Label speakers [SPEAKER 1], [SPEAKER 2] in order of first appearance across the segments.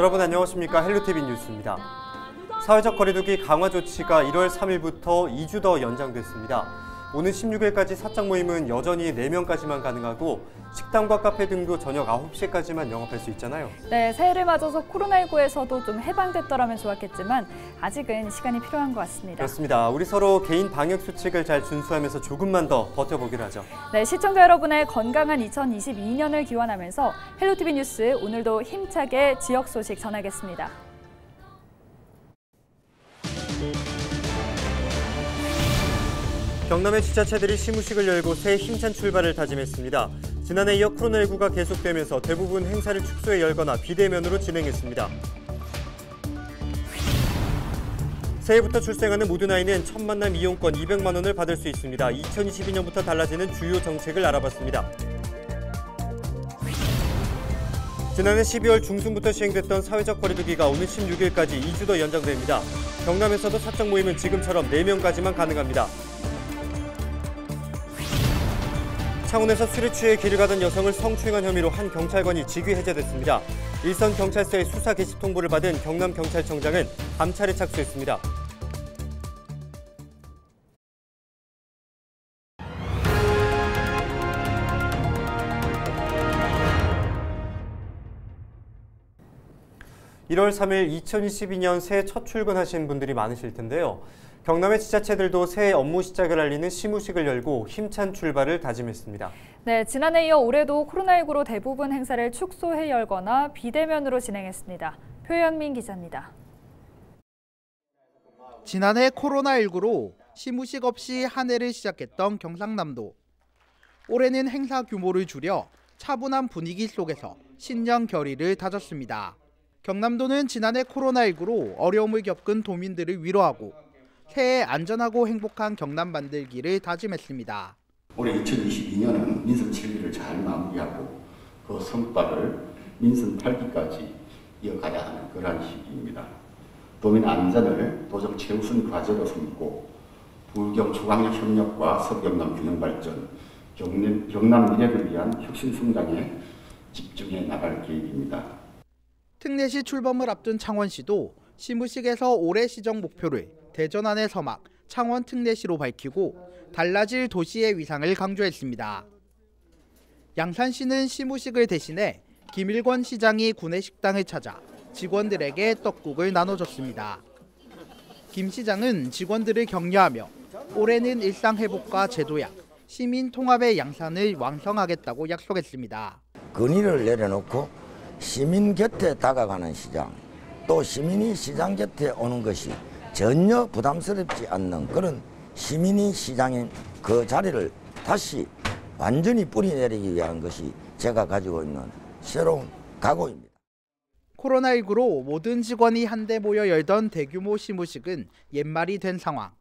[SPEAKER 1] 여러분 안녕하십니까? 헬로티비 뉴스입니다. 사회적 거리두기 강화 조치가 1월 3일부터 2주 더 연장됐습니다. 오는 16일까지 사적 모임은 여전히 4명까지만 가능하고 식당과 카페 등도 저녁 9시까지만 영업할 수 있잖아요.
[SPEAKER 2] 네, 새해를 맞아서 코로나19에서도 좀 해방됐더라면 좋았겠지만 아직은 시간이 필요한 것 같습니다.
[SPEAKER 1] 그렇습니다. 우리 서로 개인 방역 수칙을 잘 준수하면서 조금만 더 버텨보기로 하죠.
[SPEAKER 2] 네, 시청자 여러분의 건강한 2022년을 기원하면서 헬로티비 뉴스 오늘도 힘차게 지역 소식 전하겠습니다.
[SPEAKER 1] 경남의 지자체들이 시무식을 열고 새해 힘찬 출발을 다짐했습니다. 지난해 이어 코로나19가 계속되면서 대부분 행사를 축소해 열거나 비대면으로 진행했습니다. 새해부터 출생하는 모든 아이는 첫 만남 이용권 200만 원을 받을 수 있습니다. 2022년부터 달라지는 주요 정책을 알아봤습니다. 지난해 12월 중순부터 시행됐던 사회적 거리두기가 오는 16일까지 2주 더 연장됩니다. 경남에서도 사적 모임은 지금처럼 4명까지만 가능합니다. 창원에서 술에 취해 길을 가던 여성을 성추행한 혐의로 한 경찰관이 직위 해제됐습니다. 일선 경찰서의 수사 개시 통보를 받은 경남경찰청장은 감찰에 착수했습니다. (1월 3일) 2022년 새해 첫 출근하신 분들이 많으실 텐데요. 경남의 지자체들도 새해 업무 시작을 알리는 시무식을 열고 힘찬 출발을 다짐했습니다.
[SPEAKER 2] 네, 지난해 이어 올해도 코로나19로 대부분 행사를 축소해 열거나 비대면으로 진행했습니다. 표현민 기자입니다.
[SPEAKER 3] 지난해 코로나19로 시무식 없이 한 해를 시작했던 경상남도. 올해는 행사 규모를 줄여 차분한 분위기 속에서 신년 결의를 다졌습니다. 경남도는 지난해 코로나19로 어려움을 겪은 도민들을 위로하고 새해 안전하고 행복한 경남 만들기를 다짐했습니다.
[SPEAKER 4] 올해 2022년은 민선 7기를 잘 마무리하고 그 성과를 민선 8기까지 이어가야 하는 그러한 시기입니다. 도민 안전을 도정 최우선 과제로 삼고 불경 초강력 협력과 서경남 균형 발전, 경남 미래를 위한 혁신 성장에 집중해 나갈 계획입니다.
[SPEAKER 3] 특례시 출범을 앞둔 창원시도 시무식에서 올해 시정 목표를 대전 안의 서막, 창원 특례시로 밝히고 달라질 도시의 위상을 강조했습니다. 양산시는 시무식을 대신해 김일권 시장이 구내식당을 찾아 직원들에게 떡국을 나눠줬습니다. 김 시장은 직원들을 격려하며 올해는 일상회복과 제도약, 시민 통합의 양산을 완성하겠다고 약속했습니다.
[SPEAKER 5] 건의를 내려놓고 시민 곁에 다가가는 시장, 또 시민이 시장 곁에 오는 것이 전혀 부담스럽지 않는 그런 시민이 시장인 그 자리를 다시 완전히 뿌리내리기 위한 것이 제가 가지고 있는 새로운 각오입니다.
[SPEAKER 3] 코로나19로 모든 직원이 한데 모여 열던 대규모 시무식은 옛말이 된 상황.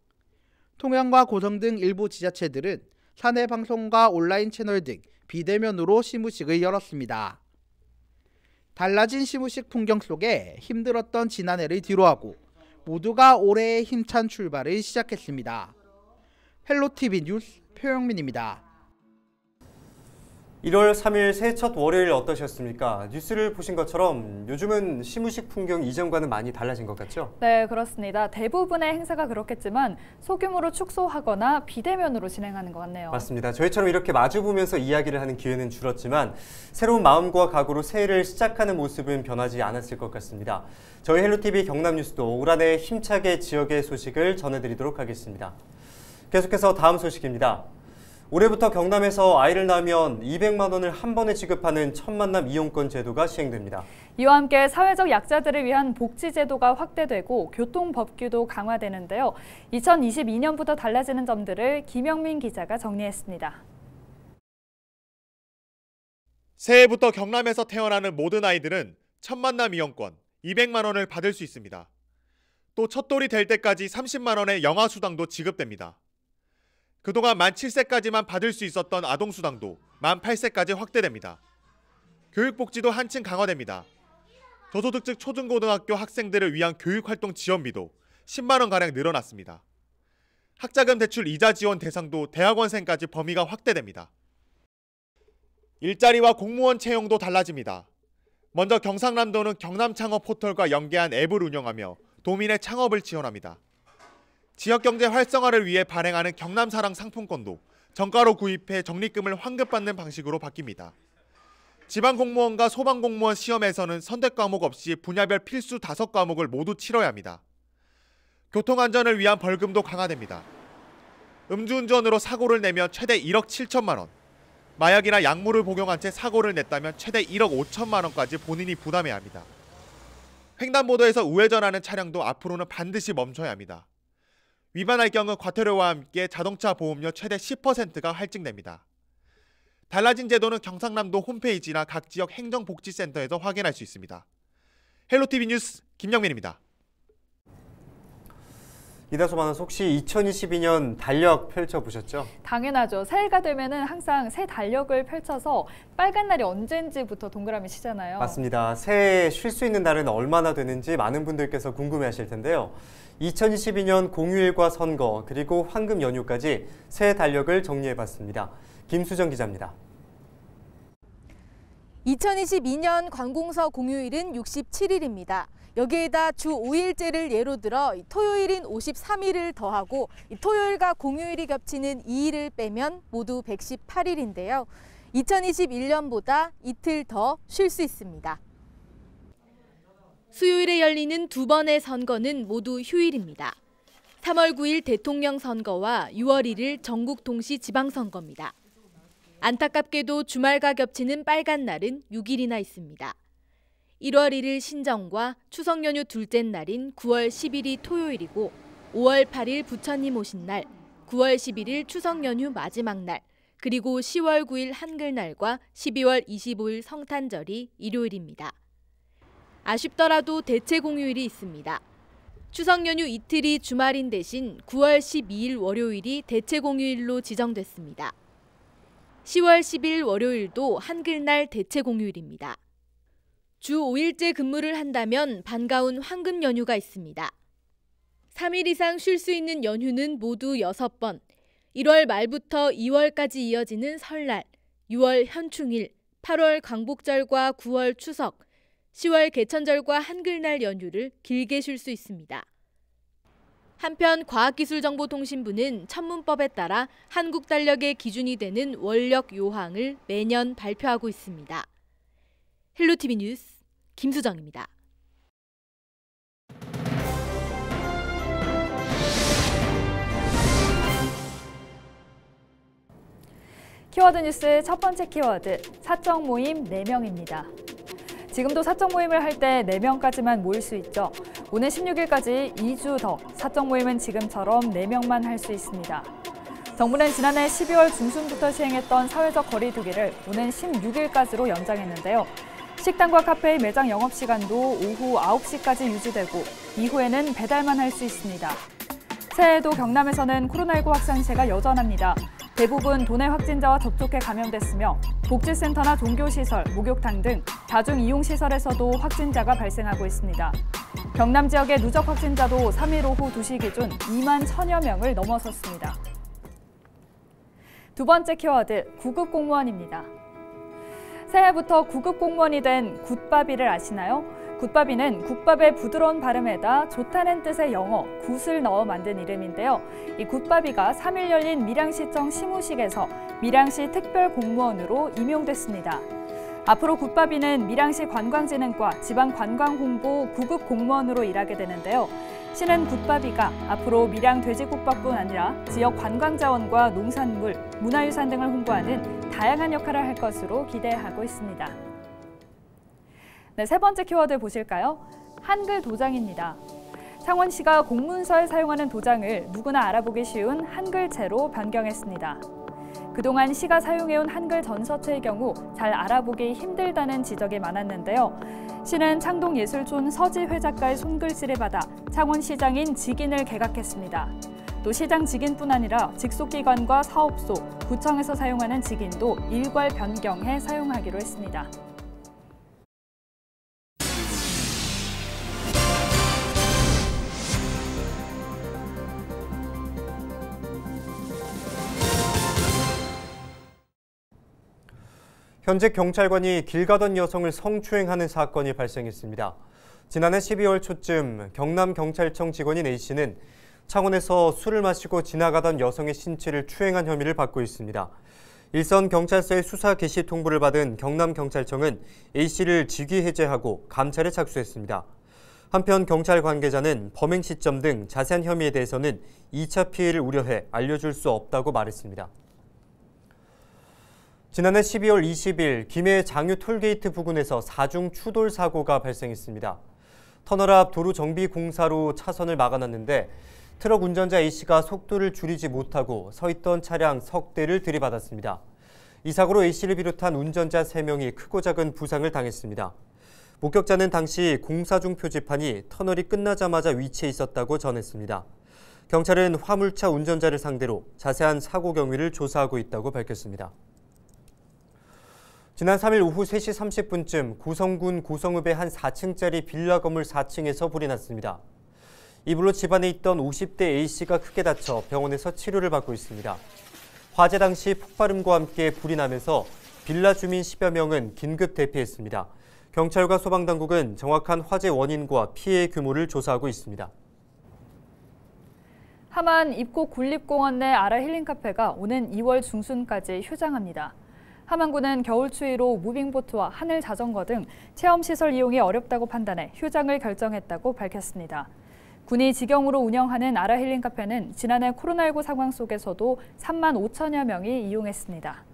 [SPEAKER 3] 통영과 고성 등 일부 지자체들은 사내 방송과 온라인 채널 등 비대면으로 시무식을 열었습니다. 달라진 시무식 풍경 속에 힘들었던 지난해를 뒤로하고 모두가 올해의 힘찬 출발을 시작했습니다. 헬로티비 뉴스 표영민입니다.
[SPEAKER 1] 1월 3일 새해 첫 월요일 어떠셨습니까? 뉴스를 보신 것처럼 요즘은 시무식 풍경 이전과는 많이 달라진 것 같죠?
[SPEAKER 2] 네, 그렇습니다. 대부분의 행사가 그렇겠지만 소규모로 축소하거나 비대면으로 진행하는 것 같네요.
[SPEAKER 1] 맞습니다. 저희처럼 이렇게 마주보면서 이야기를 하는 기회는 줄었지만 새로운 마음과 각오로 새해를 시작하는 모습은 변하지 않았을 것 같습니다. 저희 헬로티비 경남뉴스도 올 한 해 힘차게 지역의 소식을 전해드리도록 하겠습니다. 계속해서 다음 소식입니다. 올해부터 경남에서 아이를 낳으면 200만 원을 한 번에 지급하는 첫 만남 이용권 제도가 시행됩니다.
[SPEAKER 2] 이와 함께 사회적 약자들을 위한 복지 제도가 확대되고 교통법규도 강화되는데요. 2022년부터 달라지는 점들을 김영민 기자가 정리했습니다.
[SPEAKER 6] 새해부터 경남에서 태어나는 모든 아이들은 첫 만남 이용권 200만 원을 받을 수 있습니다. 또 첫돌이 될 때까지 30만 원의 영아수당도 지급됩니다. 그동안 만 7세까지만 받을 수 있었던 아동수당도 만 8세까지 확대됩니다. 교육복지도 한층 강화됩니다. 저소득층 초중고등학교 학생들을 위한 교육활동 지원비도 10만 원가량 늘어났습니다. 학자금 대출 이자 지원 대상도 대학원생까지 범위가 확대됩니다. 일자리와 공무원 채용도 달라집니다. 먼저 경상남도는 경남창업 포털과 연계한 앱을 운영하며 도민의 창업을 지원합니다. 지역경제 활성화를 위해 발행하는 경남사랑 상품권도 정가로 구입해 적립금을 환급받는 방식으로 바뀝니다. 지방공무원과 소방공무원 시험에서는 선택 과목 없이 분야별 필수 5과목을 모두 치러야 합니다. 교통안전을 위한 벌금도 강화됩니다. 음주운전으로 사고를 내면 최대 1억 7천만 원, 마약이나 약물을 복용한 채 사고를 냈다면 최대 1억 5천만 원까지 본인이 부담해야 합니다. 횡단보도에서 우회전하는 차량도 앞으로는 반드시 멈춰야 합니다. 위반할 경우 과태료와 함께 자동차 보험료 최대 10%가 할증됩니다. 달라진 제도는 경상남도 홈페이지나 각 지역 행정복지센터에서 확인할 수 있습니다. 헬로티비 뉴스 김영민입니다.
[SPEAKER 1] 이다솜 아나운서, 혹시 2022년 달력 펼쳐보셨죠?
[SPEAKER 2] 당연하죠. 새해가 되면은 항상 새 달력을 펼쳐서 빨간 날이 언제인지부터 동그라미 치잖아요.
[SPEAKER 1] 맞습니다. 새해 쉴 수 있는 날은 얼마나 되는지 많은 분들께서 궁금해하실 텐데요. 2022년 공휴일과 선거 그리고 황금 연휴까지 새해 달력을 정리해봤습니다. 김수정 기자입니다.
[SPEAKER 7] 2022년 관공서 공휴일은 67일입니다. 여기에다 주 5일제를 예로 들어 토요일인 53일을 더하고 토요일과 공휴일이 겹치는 2일을 빼면 모두 118일인데요. 2021년보다 이틀 더 쉴 수 있습니다. 수요일에 열리는 2번의 선거는 모두 휴일입니다. 3월 9일 대통령 선거와 6월 1일 전국 동시 지방선거입니다. 안타깝게도 주말과 겹치는 빨간 날은 6일이나 있습니다. 1월 1일 신정과 추석 연휴 둘째 날인 9월 10일이 토요일이고 5월 8일 부처님 오신 날, 9월 11일 추석 연휴 마지막 날, 그리고 10월 9일 한글날과 12월 25일 성탄절이 일요일입니다. 아쉽더라도 대체 공휴일이 있습니다. 추석 연휴 이틀이 주말인 대신 9월 12일 월요일이 대체 공휴일로 지정됐습니다. 10월 10일 월요일도 한글날 대체 공휴일입니다. 주 5일째 근무를 한다면 반가운 황금 연휴가 있습니다. 3일 이상 쉴 수 있는 연휴는 모두 6번, 1월 말부터 2월까지 이어지는 설날, 6월 현충일, 8월 광복절과 9월 추석, 10월 개천절과 한글날 연휴를 길게 쉴 수 있습니다. 한편 과학기술정보통신부는 천문법에 따라 한국 달력의 기준이 되는 원력 요항을 매년 발표하고 있습니다. 헬로티비 뉴스 김수정입니다.
[SPEAKER 2] 키워드 뉴스 첫 번째 키워드, 사적 모임 4명입니다. 지금도 사적 모임을 할 때 4명까지만 모일 수 있죠. 오늘 16일까지 2주 더 사적 모임은 지금처럼 4명만 할 수 있습니다. 정부는 지난해 12월 중순부터 시행했던 사회적 거리 두기를 오는 16일까지로 연장했는데요. 식당과 카페의 매장 영업시간도 오후 9시까지 유지되고 이후에는 배달만 할 수 있습니다. 새해에도 경남에서는 코로나19 확산세가 여전합니다. 대부분 도내 확진자와 접촉해 감염됐으며 복지센터나 종교시설, 목욕탕 등 다중이용시설에서도 확진자가 발생하고 있습니다. 경남 지역의 누적 확진자도 3일 오후 2시 기준 2만 1,000여 명을 넘어섰습니다. 두 번째 키워드, 구급 공무원입니다. 새해부터 구급 공무원이 된 굿바비를 아시나요? 굿바비는 국밥의 부드러운 발음에다 좋다는 뜻의 영어 굿을 넣어 만든 이름인데요. 이 굿바비가 3일 열린 밀양시청 시무식에서 밀양시 특별공무원으로 임용됐습니다. 앞으로 굿바비는 밀양시 관광진흥과 지방관광홍보 구급 공무원으로 일하게 되는데요. 시는 굿바비가 앞으로 밀양 돼지국밥뿐 아니라 지역 관광자원과 농산물, 문화유산 등을 홍보하는 다양한 역할을 할 것으로 기대하고 있습니다. 네, 세 번째 키워드 보실까요? 한글 도장입니다. 창원시가 공문서에 사용하는 도장을 누구나 알아보기 쉬운 한글체로 변경했습니다. 그동안 시가 사용해온 한글 전서체의 경우 잘 알아보기 힘들다는 지적이 많았는데요. 시는 창동예술촌 서지회 작가의 손글씨를 받아 창원시장인 직인을 개각했습니다. 또 시장 직인뿐 아니라 직속기관과 사업소, 구청에서 사용하는 직인도 일괄 변경해 사용하기로 했습니다.
[SPEAKER 1] 현직 경찰관이 길 가던 여성을 성추행하는 사건이 발생했습니다. 지난해 12월 초쯤 경남경찰청 직원인 A씨는 창원에서 술을 마시고 지나가던 여성의 신체를 추행한 혐의를 받고 있습니다. 일선 경찰서의 수사 개시 통보를 받은 경남경찰청은 A씨를 직위 해제하고 감찰에 착수했습니다. 한편 경찰 관계자는 범행 시점 등 자세한 혐의에 대해서는 2차 피해를 우려해 알려줄 수 없다고 말했습니다. 지난해 12월 20일 김해 장유 톨게이트 부근에서 4중 추돌 사고가 발생했습니다. 터널 앞 도로 정비 공사로 차선을 막아놨는데 트럭 운전자 A씨가 속도를 줄이지 못하고 서 있던 차량 석 대를 들이받았습니다. 이 사고로 A씨를 비롯한 운전자 3명이 크고 작은 부상을 당했습니다. 목격자는 당시 공사 중 표지판이 터널이 끝나자마자 위치해 있었다고 전했습니다. 경찰은 화물차 운전자를 상대로 자세한 사고 경위를 조사하고 있다고 밝혔습니다. 지난 3일 오후 3시 30분쯤 고성군 고성읍의 한 4층짜리 빌라 건물 4층에서 불이 났습니다. 이 불로 집안에 있던 50대 A씨가 크게 다쳐 병원에서 치료를 받고 있습니다. 화재 당시 폭발음과 함께 불이 나면서 빌라 주민 10여 명은 긴급 대피했습니다. 경찰과 소방당국은 정확한 화재 원인과 피해 규모를 조사하고 있습니다.
[SPEAKER 2] 함안 입곡 국립공원 내 아라 힐링카페가 오는 2월 중순까지 휴장합니다. 함안군은 겨울 추위로 무빙보트와 하늘 자전거 등 체험시설 이용이 어렵다고 판단해 휴장을 결정했다고 밝혔습니다. 군이 직영으로 운영하는 아라 힐링카페는 지난해 코로나19 상황 속에서도 3만 5천여 명이 이용했습니다.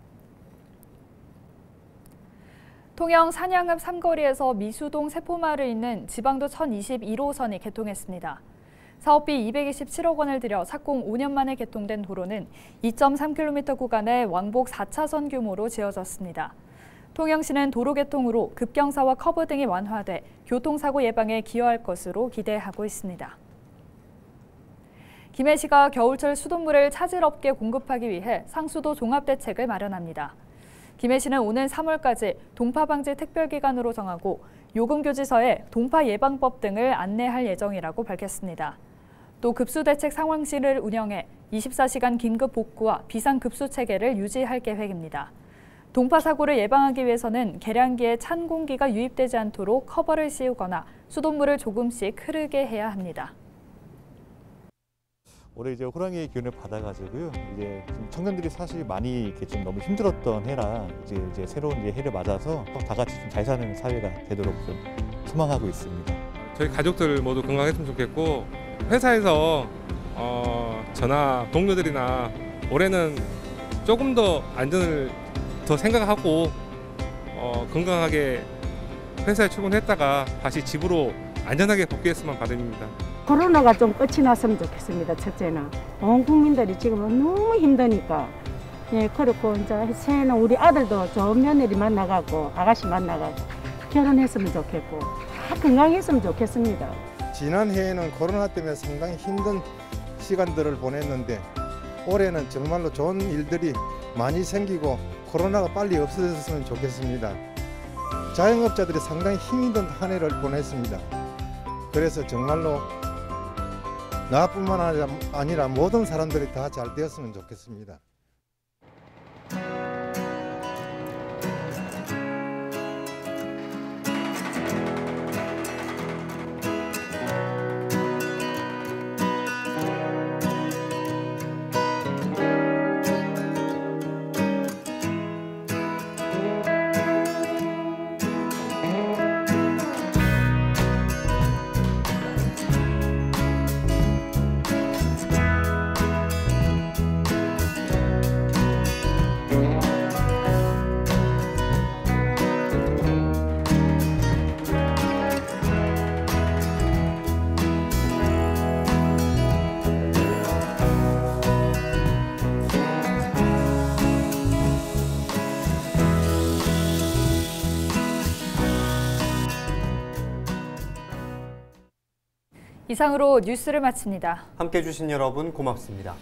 [SPEAKER 2] 통영 산양읍 삼거리에서 미수동 세포마을을 잇는 지방도 1021호선이 개통했습니다. 사업비 227억 원을 들여 착공 5년 만에 개통된 도로는 2.3km 구간의 왕복 4차선 규모로 지어졌습니다. 통영시는 도로 개통으로 급경사와 커브 등이 완화돼 교통사고 예방에 기여할 것으로 기대하고 있습니다. 김해시가 겨울철 수돗물을 차질 없게 공급하기 위해 상수도 종합대책을 마련합니다. 김해시는 오는 3월까지 동파 방지 특별기간으로 정하고 요금교지서에 동파 예방법 등을 안내할 예정이라고 밝혔습니다. 또 급수대책 상황실을 운영해 24시간 긴급 복구와 비상급수 체계를 유지할 계획입니다. 동파 사고를 예방하기 위해서는 계량기에 찬 공기가 유입되지 않도록 커버를 씌우거나 수돗물을 조금씩 흐르게 해야 합니다.
[SPEAKER 8] 올해 이제 호랑이의 기운을 받아가지고요. 이제 좀 청년들이 사실 많이 이렇게 좀 너무 힘들었던 해라 이제 새로운 해를 맞아서 다 같이 좀 잘 사는 사회가 되도록 좀 소망하고 있습니다.
[SPEAKER 9] 저희 가족들 모두 건강했으면 좋겠고 회사에서 저나 동료들이나 올해는 조금 더 안전을 더 생각하고 건강하게 회사에 출근했다가 다시 집으로 안전하게 복귀했으면 바랍니다.
[SPEAKER 10] 코로나가 좀 끝이 났으면 좋겠습니다. 첫째는 온 국민들이 지금 너무 힘드니까 그렇고 이제 새해는 우리 아들도 좋은 며느리 만나가고 아가씨 만나가고 결혼했으면 좋겠고 다 건강했으면 좋겠습니다.
[SPEAKER 11] 지난 해에는 코로나 때문에 상당히 힘든 시간들을 보냈는데 올해는 정말로 좋은 일들이 많이 생기고 코로나가 빨리 없어졌으면 좋겠습니다. 자영업자들이 상당히 힘이 든 한 해를 보냈습니다. 그래서 정말로 나뿐만 아니라 모든 사람들이 다 잘 되었으면 좋겠습니다.
[SPEAKER 2] 이상으로 뉴스를 마칩니다.
[SPEAKER 1] 함께해 주신 여러분 고맙습니다.